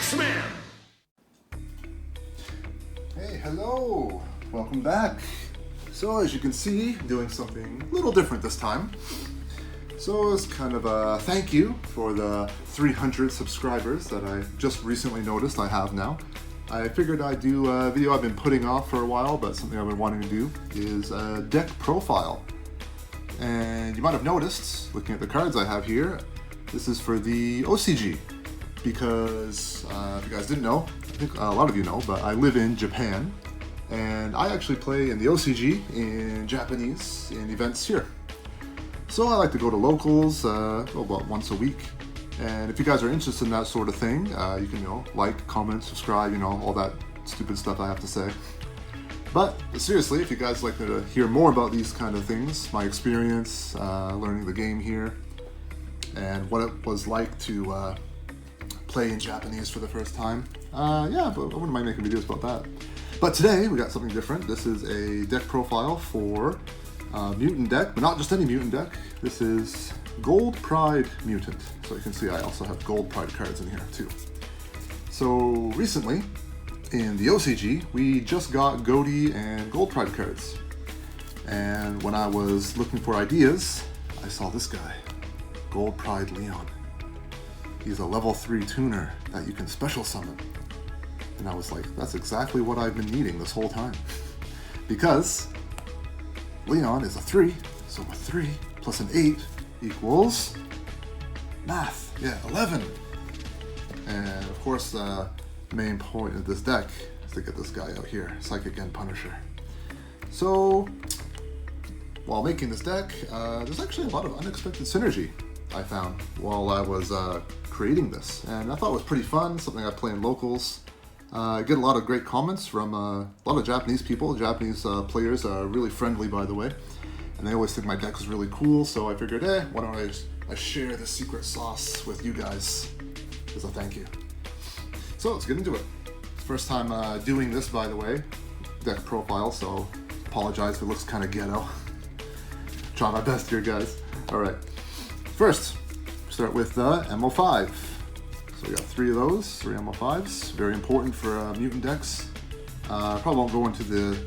X-Man! Hey, hello! Welcome back. So as you can see, doing something a little different this time. So it's kind of a thank you for the 300 subscribers that I just recently noticed I have now. I figured I'd do a video I've been putting off for a while, but something I've been wanting to do is a deck profile. And you might have noticed, looking at the cards I have here, this is for the OCG. Because, if you guys didn't know, I think a lot of you know, but I live in Japan. And I actually play in the OCG in Japanese in events here. So I like to go to locals about once a week. And if you guys are interested in that sort of thing, you can, like, comment, subscribe, all that stupid stuff I have to say. But seriously, if you guys like to hear more about these kind of things, my experience learning the game here, and what it was like to play in Japanese for the first time, yeah, but I wouldn't mind making videos about that. But today we got something different. This is a deck profile for Mutant deck, but not just any Mutant deck. This is Gold Pride Mutant. So you can see I also have Gold Pride cards in here too. So recently, in the OCG, we just got Goaty and Gold Pride cards. And when I was looking for ideas, I saw this guy, Gold Pride Leon. He's a level 3 tuner that you can special summon. And I was like, that's exactly what I've been needing this whole time. Because Leon is a 3, so a 3 plus an 8 equals math. Yeah, 11. And of course, the main point of this deck is to get this guy out here, Psychic and Punisher. So, while making this deck, there's actually a lot of unexpected synergy I found while I was creating this. And I thought it was pretty fun, something I play in locals. I get a lot of great comments from a lot of Japanese people. Japanese players are really friendly, by the way. And they always think my deck is really cool, so I figured, why don't I share the secret sauce with you guys as a thank you. So let's get into it. First time doing this, by the way, deck profile, so apologize if it looks kind of ghetto. Try my best here, guys. All right. First, start with the M-05. So we got 3 of those, 3 M-05s. Very important for Mutant decks. Probably won't go into the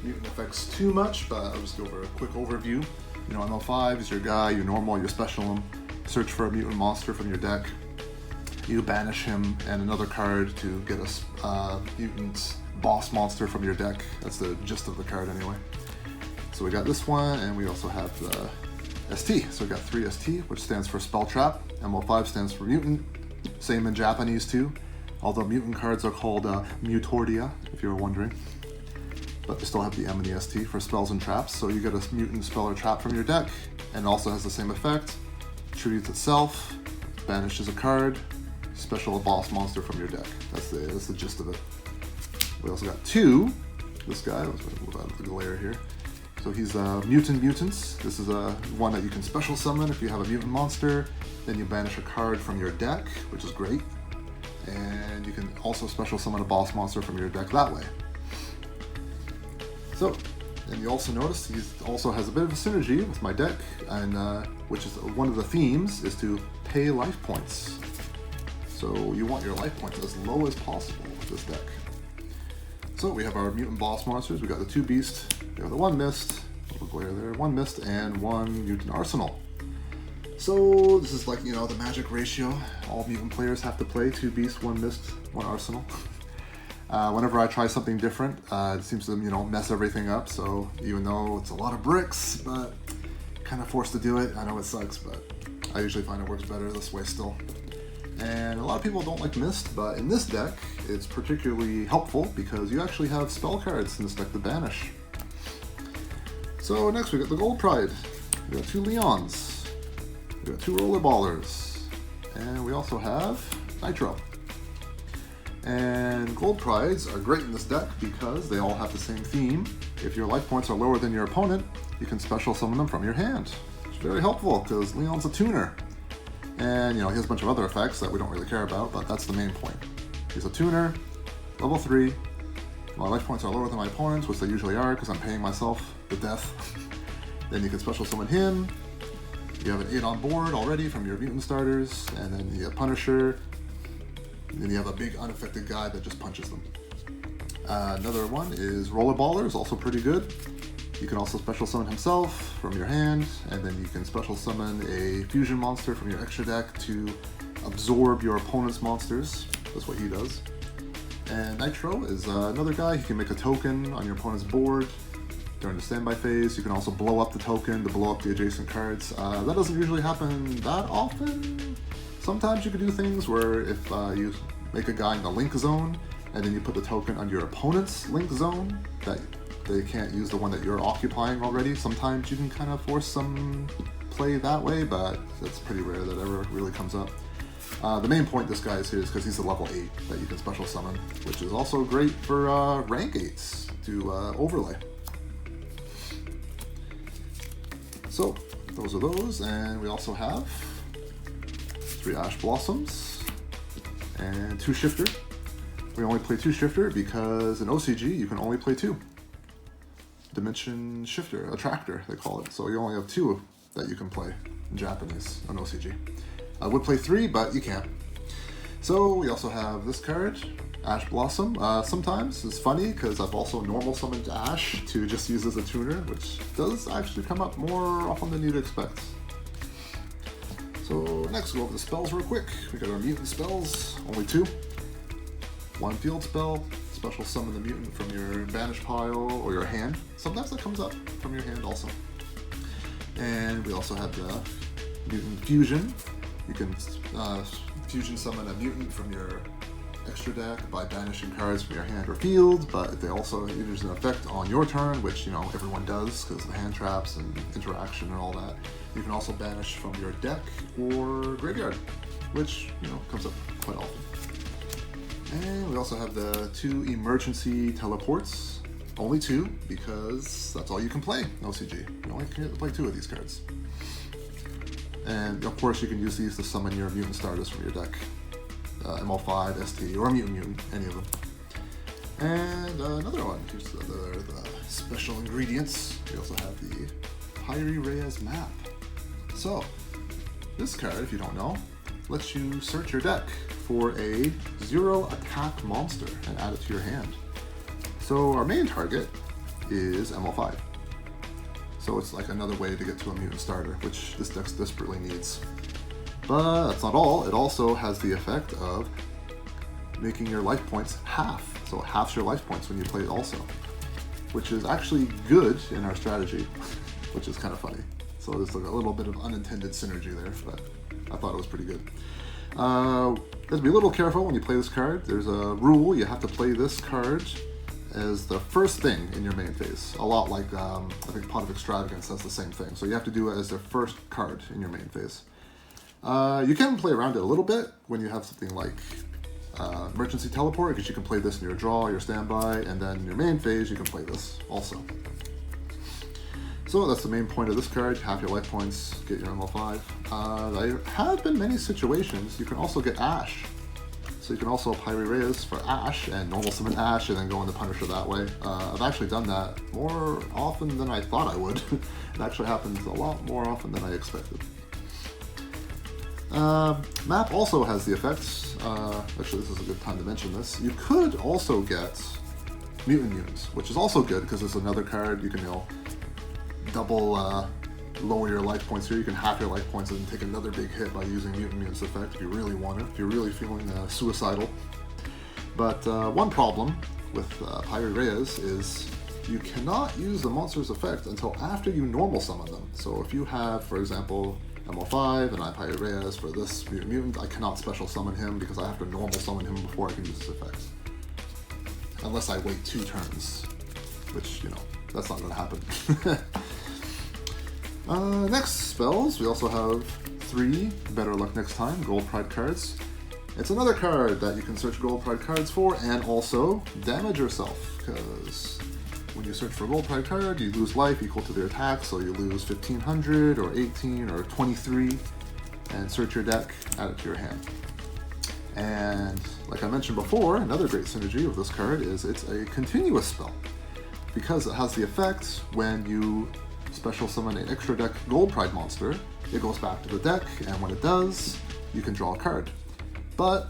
Mutant effects too much, but I'll just go over a quick overview. M-05 is your guy, your normal, your special him. Search for a mutant monster from your deck. You banish him and another card to get a mutant boss monster from your deck. That's the gist of the card anyway. So we got this one, and we also have the ST. So we got 3 ST, which stands for Spell Trap. M-05 stands for Mutant. Same in Japanese too. Although mutant cards are called Mutordia, if you were wondering. But they still have the M and the ST for spells and traps. So you get a mutant spell or trap from your deck, and it also has the same effect. Tributes itself, banishes a card, special a boss monster from your deck. That's the gist of it. We also got 2. This guy, let's move out of the glare here. So he's Mutant Mutants. This is one that you can special summon if you have a mutant monster. Then you banish a card from your deck, which is great. And you can also special summon a boss monster from your deck that way. So, and you also notice he also has a bit of a synergy with my deck, and which is one of the themes is to pay life points. So you want your life points as low as possible with this deck. So we have our mutant boss monsters. We got the 2 Beasts. We have the 1 Mist. A little glare there. 1 Mist and 1 Mutant Arsenal. So this is like, the magic ratio. All mutant players have to play 2 Beasts, 1 Mist, 1 Arsenal. Whenever I try something different, it seems to, mess everything up. So even though it's a lot of bricks, but kind of forced to do it. I know it sucks, but I usually find it works better this way still. And a lot of people don't like Mist, but in this deck, it's particularly helpful because you actually have spell cards in this deck to banish. So next we got the Gold Pride. We got 2 Leons. We got 2 Rollerballers. And we also have Nitro. And Gold Prides are great in this deck because they all have the same theme. If your life points are lower than your opponent, you can special summon them from your hand. It's very helpful because Leon's a tuner. And, he has a bunch of other effects that we don't really care about, but that's the main point. He's a tuner, level 3. My life points are lower than my opponent's, which they usually are because I'm paying myself to death. Then you can special summon him. You have an 8 on board already from your mutant starters, and then you get Punisher. Then you have a big unaffected guy that just punches them. Another one is Rollerballer, is also pretty good. You can also special summon himself from your hand, and then you can special summon a fusion monster from your extra deck to absorb your opponent's monsters. That's what he does. And Nitro is another guy. He can make a token on your opponent's board during the standby phase. You can also blow up the token to blow up the adjacent cards. That doesn't usually happen that often. Sometimes you can do things where if you make a guy in the link zone, and then you put the token on your opponent's link zone, that they can't use the one that you're occupying already. Sometimes you can kind of force some play that way, but it's pretty rare that ever really comes up. The main point this guy is here is because he's a level 8 that you can special summon, which is also great for rank 8s to overlay. So those are those, and we also have 3 Ash Blossoms and 2 Shifter. We only play 2 Shifter because in OCG you can only play 2. Dimension Shifter, Attractor they call it. So you only have 2 that you can play in Japanese on OCG. I would play 3, but you can't. So we also have this card, Ash Blossom. Sometimes it's funny because I've also normal summoned Ash to just use as a tuner, which does actually come up more often than you'd expect. So next we'll go over the spells real quick. We got our mutant spells, only 2. 1 field spell, special summon the mutant from your banish pile or your hand. Sometimes that comes up from your hand also. And we also have the Mutant Fusion. You can fusion summon a mutant from your extra deck by banishing cards from your hand or field, but they also use an effect on your turn, which you know everyone does because of hand traps and interaction and all that. You can also banish from your deck or graveyard, which you know comes up quite often. And we also have the 2 emergency teleports. Only 2 because that's all you can play in OCG. You only can play 2 of these cards. And of course you can use these to summon your mutant starters from your deck. M-05, ST, or Mutant, any of them. And another one, here's the special ingredients. We also have the Piri Reis Map. So, this card, if you don't know, lets you search your deck for a 0 attack monster and add it to your hand. So our main target is M-05. So it's like another way to get to a mutant starter, which this deck desperately needs. But that's not all, it also has the effect of making your life points half. So it halves your life points when you play it also, which is actually good in our strategy, which is kind of funny. So there's like a little bit of unintended synergy there, but I thought it was pretty good. You have to be a little careful when you play this card. There's a rule, you have to play this card as the first thing in your main phase. A lot like, I think Pot of Extravagance does the same thing. So you have to do it as the first card in your main phase. You can play around it a little bit when you have something like Emergency Teleport, because you can play this in your draw, your standby, and then in your main phase you can play this also. So that's the main point of this card, half your life points, get your M-05. There have been many situations, you can also get Ash. So you can also Piri Reis for Ash, and normal summon Ash, and then go into Punisher that way. I've actually done that more often than I thought I would. It actually happens a lot more often than I expected. Map also has the effects, actually this is a good time to mention this. You could also get Mutants, which is also good because it's another card you can, you know, double lower your life points here. You can half your life points and take another big hit by using Mutants effect if you really want to, if you're really feeling suicidal. But one problem with Piri Reis is you cannot use the monster's effect until after you normal summon them. So if you have, for example, M-05 and I Piri Reis for this mutant, I cannot special summon him because I have to normal summon him before I can use his effects. Unless I wait 2 turns, which, you know, that's not going to happen. Next spells, we also have 3 Better Luck Next Time Gold Pride cards. It's another card that you can search Gold Pride cards for and also damage yourself, because when you search for a Gold Pride card, you lose life equal to their attack, so you lose 1500 or 18 or 23, and search your deck, add it to your hand. And like I mentioned before, another great synergy of this card is it's a continuous spell, because it has the effect when you special summon an extra deck Gold Pride monster, it goes back to the deck, and when it does, you can draw a card. But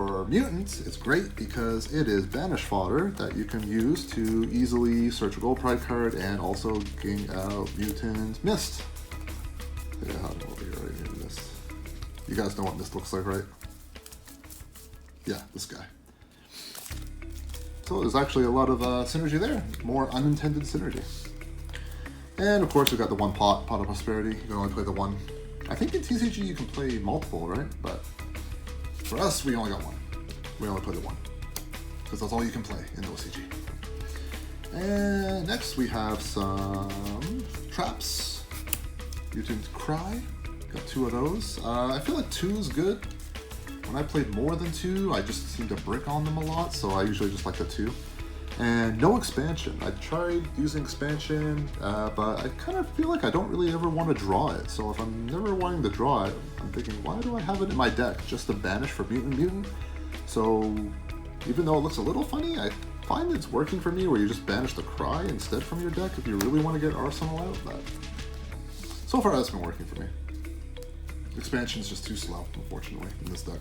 for Mutant, it's great because it is banish fodder that you can use to easily search a Gold Pride card and also gain out Mutant Mist. Yeah, I'll have over here right here, Mist. You guys know what Mist looks like, right? Yeah, this guy. So there's actually a lot of synergy there, more unintended synergy. And of course we've got the one pot of prosperity. You can only play the one. I think in TCG you can play multiple, right? But for us, we only got one. We only play the one. Because that's all you can play in OCG. And next we have some traps. Myutant Cry. Got 2 of those. I feel like 2 is good. When I played more than 2, I just seem to brick on them a lot, so I usually just like the 2. And no expansion. I tried using expansion, but I kind of feel like I don't really ever want to draw it. So if I'm never wanting to draw it, I'm thinking, why do I have it in my deck? Just to banish for Mutant? So even though it looks a little funny, I find it's working for me where you just banish the Cry instead from your deck if you really want to get Arsenal out. But so far that's been working for me. Expansion's just too slow, unfortunately, in this deck.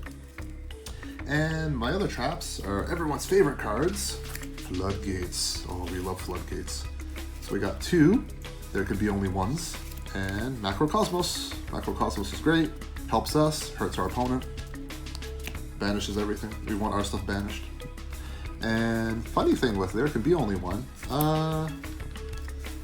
And my other traps are everyone's favorite cards, Floodgates. Oh, we love Floodgates. So we got 2, there could be only ones, and Macrocosmos. Macrocosmos is great, helps us, hurts our opponent, banishes everything. We want our stuff banished. And funny thing with there can be only one,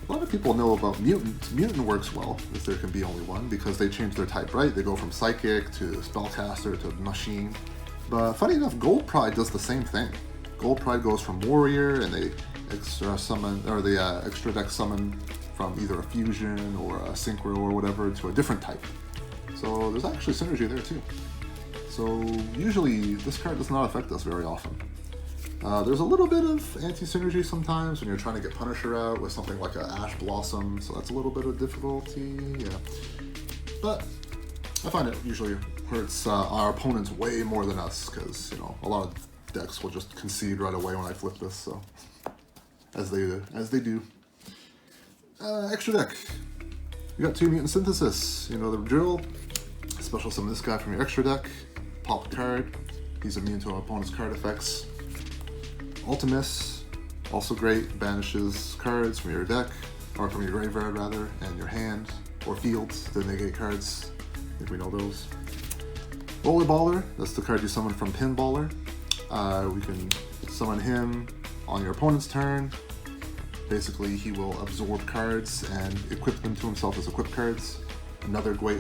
a lot of people know about Mutant. Mutant works well if there can be only one because they change their type, right? They go from Psychic to Spellcaster to Machine. But funny enough, Gold Pride does the same thing. Gold Pride goes from Warrior and they extra summon, or they extra deck summon from either a Fusion or a Synchro or whatever to a different type. So there's actually synergy there too. So usually this card does not affect us very often. There's a little bit of anti-synergy sometimes when you're trying to get Punisher out with something like a Ash Blossom, so that's a little bit of difficulty, yeah. But I find it usually hurts our opponents way more than us, because, you know, a lot of decks will just concede right away when I flip this, so, as they do. Extra deck. You got 2 Mutant Synthesis, you know the drill. Special summon this guy from your extra deck, pop a card, he's immune to an opponent's card effects. Ultimus, also great, banishes cards from your deck, or from your graveyard rather, and your hand, or fields to negate cards, if we know those. Baller, that's the card you summon from Pinballer. We can summon him on your opponent's turn. Basically, he will absorb cards and equip them to himself as equip cards. Another great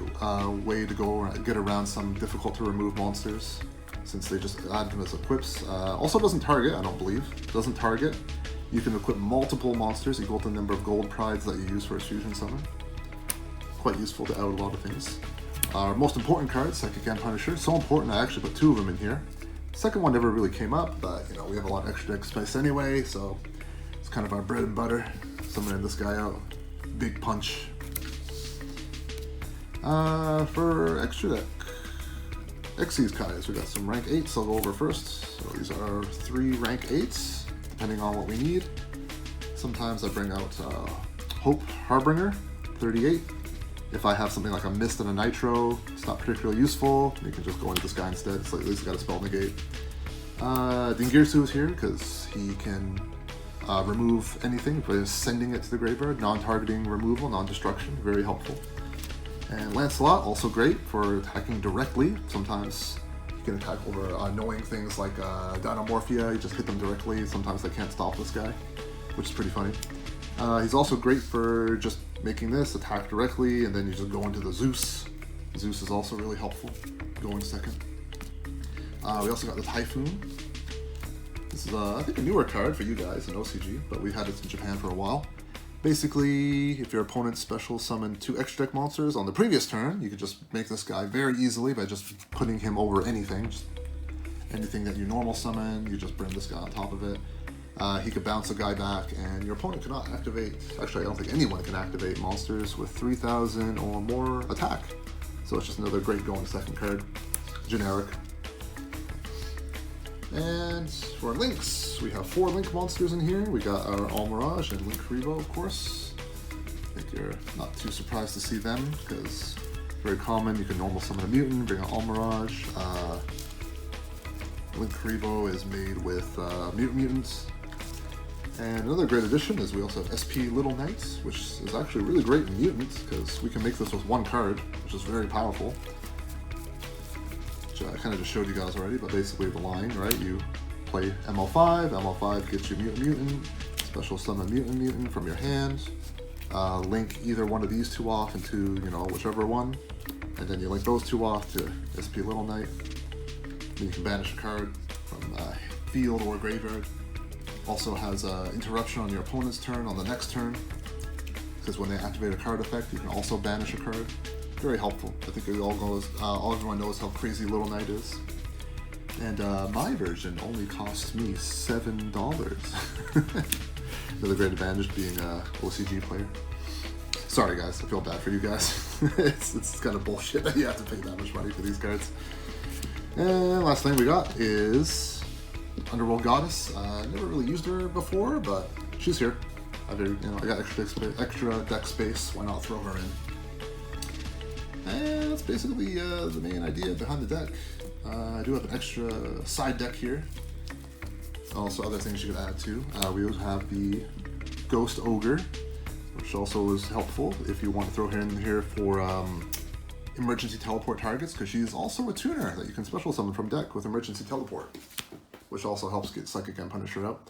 way to get around some difficult to remove monsters, since they just add them as equips. Also doesn't target, I don't believe. Doesn't target. You can equip multiple monsters equal to the number of Gold Prides that you use for a Fusion summon. Quite useful to out a lot of things. Our most important card, Psychic and Punisher. So important I actually put 2 of them in here. Second one never really came up, but you know, we have a lot of extra deck space anyway, so it's kind of our bread and butter. Summoning this guy out. Big punch. For extra deck, Xyz Kais, we got some rank 8s I'll go over first. So these are 3 rank 8s, depending on what we need. Sometimes I bring out Hope Harbinger, 38. If I have something like a Mist and a Nitro, it's not particularly useful. You can just go into this guy instead. It's like at least got a spell negate. Dingearsu is here because he can remove anything by sending it to the graveyard. Non-targeting removal, non-destruction, very helpful. And Lancelot, also great for attacking directly. Sometimes you can attack over annoying things like Dinomorphia, you just hit them directly. Sometimes they can't stop this guy, which is pretty funny. He's also great for just making this, attack directly, and then you just go into the Zeus. Zeus is also really helpful, going second. We also got the Thy-Phoon. This is, I think, a newer card for you guys in OCG, but we've had it in Japan for a while. Basically, if your opponent special summoned 2 extra deck monsters on the previous turn, you could just make this guy very easily by just putting him over anything. Just anything that you normal summon, you just bring this guy on top of it. He could bounce a guy back, and your opponent cannot activate, actually I don't think anyone can activate monsters with 3,000 or more attack. So it's just another great going second card. Generic. And for links, we have 4 link monsters in here. We got our Almaraj and Linkuriboh, of course. I think you're not too surprised to see them, because very common. You can normal summon a mutant, bring an Almaraj. Linkuriboh is made with mutants. And another great addition is we also have SP Little Knight, which is actually really great in mutants because we can make this with one card, which is very powerful. Which I kind of just showed you guys already, but basically the line, right? You play M-05, M-05 gets you mutant, special summon mutant from your hand, link either one of these two off into, you know, whichever one, and then you link those two off to SP Little Knight. Then you can banish a card from field or graveyard. Also has interruption on your opponent's turn on the next turn, because when they activate a card effect, you can also banish a card. Very helpful. I think everyone knows how crazy Little Knight is. And my version only costs me $7. Another great advantage being an OCG player. Sorry guys, I feel bad for you guys. it's kind of bullshit that you have to pay that much money for these cards. And last thing we got is Underworld Goddess. Never really used her before, but she's here. I got extra deck space. Why not throw her in? And that's basically the main idea behind the deck. I do have an extra side deck here. Also, other things you could add to. We also have the Ghost Ogre, which also is helpful if you want to throw her in here for emergency teleport targets, because she's also a tuner that you can special summon from deck with emergency teleport, which also helps get Psychic and Punisher out.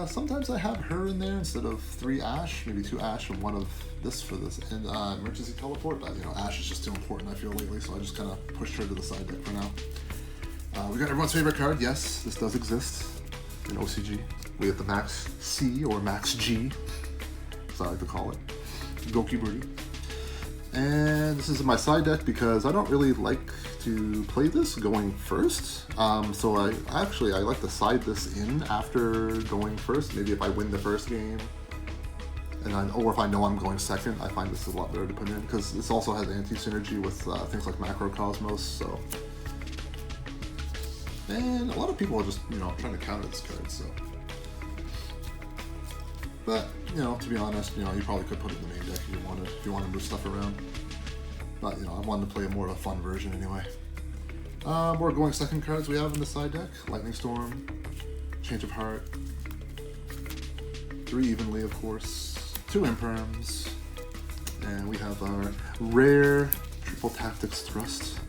Sometimes I have her in there instead of 3 Ash, maybe 2 Ash and 1 of this for this and emergency teleport, but you know, Ash is just too important I feel lately, so I just kind of pushed her to the side deck for now. We got everyone's favorite card. Yes, this does exist in OCG. We have the Maxx C or Maxx G, as I like to call it, Goki Birdie. And this is my side deck because I don't really like to play this going first. So I like to side this in after going first. Maybe if I win the first game, or if I know I'm going second, I find this is a lot better to put in because this also has anti-synergy with things like Macrocosmos. So, and a lot of people are just trying to counter this card. So, but to be honest, you probably could put it in the main deck if you want to move stuff around. But I wanted to play a more of a fun version anyway. More going second cards we have in the side deck: Lightning Storm, Change of Heart, 3 Evenly, of course, 2 Imperms, and we have our rare Triple Tactics Thrust.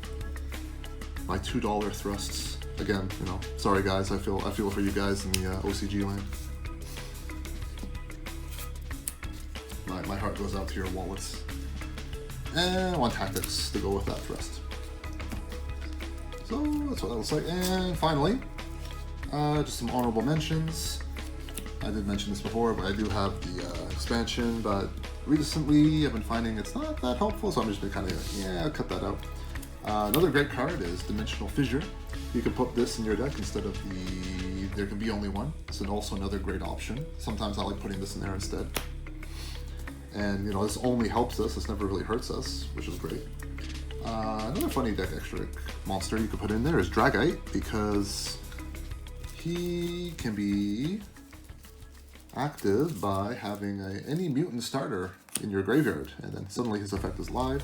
My $2 thrusts. Again, sorry guys, I feel for you guys in the OCG land. My heart goes out to your wallets. And 1 Tactics to go with that thrust. So that's what that looks like. And finally, just some honorable mentions. I did mention this before, but I do have the expansion, but recently I've been finding it's not that helpful, so I'm just been kind of, cut that out. Another great card is Dimensional Fissure. You can put this in your deck instead of there can be only one. It's also another great option. Sometimes I like putting this in there instead. And this only helps us, this never really hurts us, which is great. Another funny deck extra monster you could put in there is Dragite, because he can be active by having any mutant starter in your graveyard, and then suddenly his effect is live.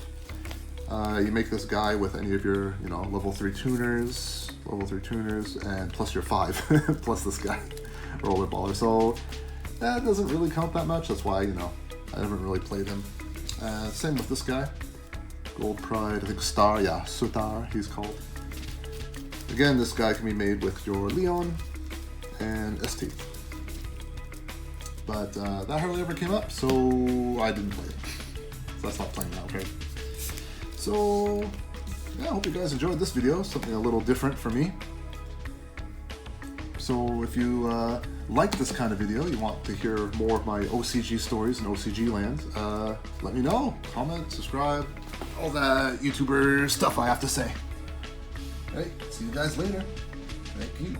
You make this guy with any of your level 3 tuners, and plus your 5, plus this guy, Rollerballer. So that doesn't really count that much, that's why I haven't really played him. Same with this guy. Gold Pride, I think Star, yeah, Sutar, he's called. Again, this guy can be made with your Leon and ST. But that hardly ever came up, so I didn't play it. So I stopped playing that, okay? So, yeah, I hope you guys enjoyed this video, something a little different for me. So if you like this kind of video, you want to hear more of my OCG stories in OCG land, let me know. Comment, subscribe, all that YouTuber stuff I have to say. Alright, see you guys later. Thank you.